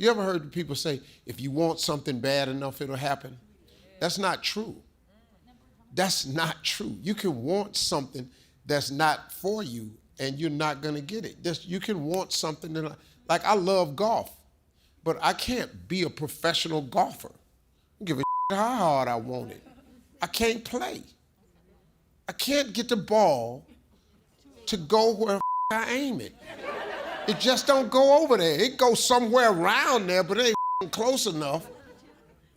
You ever heard people say, if you want something bad enough, it'll happen? That's not true. That's not true. You can want something that's not for you and you're not going to get it. You can want something that, like I love golf, but I can't be a professional golfer. I don't give a shit how hard I want it. I can't play. I can't get the ball to go where I aim it. It just don't go over there. It goes somewhere around there, but it ain't close enough.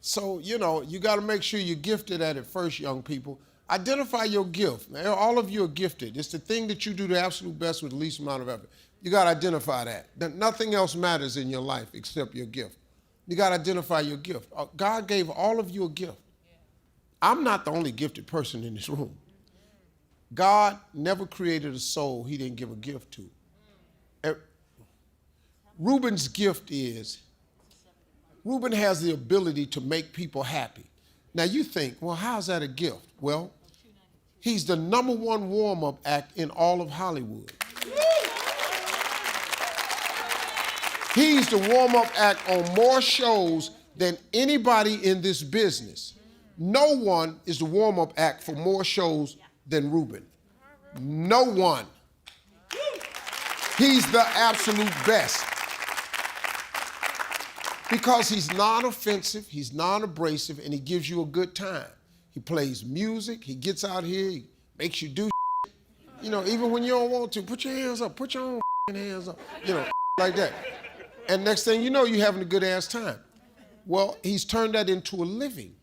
So, you got to make sure you're gifted at it first, young people. Identify your gift. Man, all of you are gifted. It's the thing that you do the absolute best with the least amount of effort. You got to identify that. Nothing else matters in your life except your gift. You got to identify your gift. God gave all of you a gift. I'm not the only gifted person in this room. God never created a soul he didn't give a gift to. Reuben's gift is, Reuben has the ability to make people happy. Now you think, well, how's that a gift? Well, he's the #1 warm-up act in all of Hollywood. He's the warm-up act on more shows than anybody in this business. No one is the warm-up act for more shows than Reuben. No one. He's the absolute best. Because he's non-offensive, he's non-abrasive, and he gives you a good time. He plays music, he gets out here, he makes you do shit. Even when you don't want to, put your hands up, put your own hands up, like that. And next thing you know, you're having a good ass time. Well, he's turned that into a living.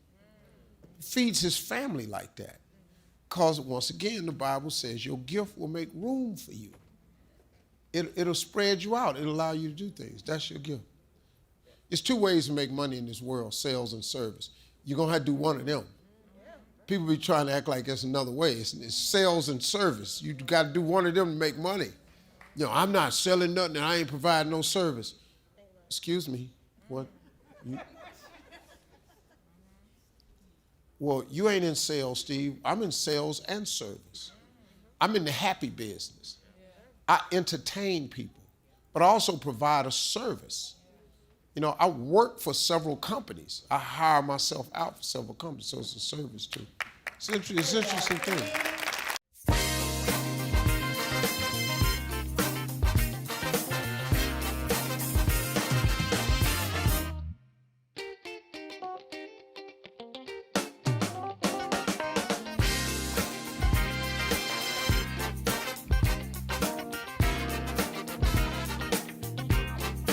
He feeds his family like that. Because once again, the Bible says your gift will make room for you. It'll spread you out. It'll allow you to do things. That's your gift. There's 2 ways to make money in this world, sales and service. You're going to have to do one of them. People be trying to act like there's another way. It's sales and service. You got to do one of them to make money. I'm not selling nothing and I ain't providing no service. Excuse me, what? Well, you ain't in sales, Steve. I'm in sales and service. I'm in the happy business. I entertain people, but I also provide a service. I work for several companies. I hire myself out for several companies, so it's a service too. It's an interesting thing.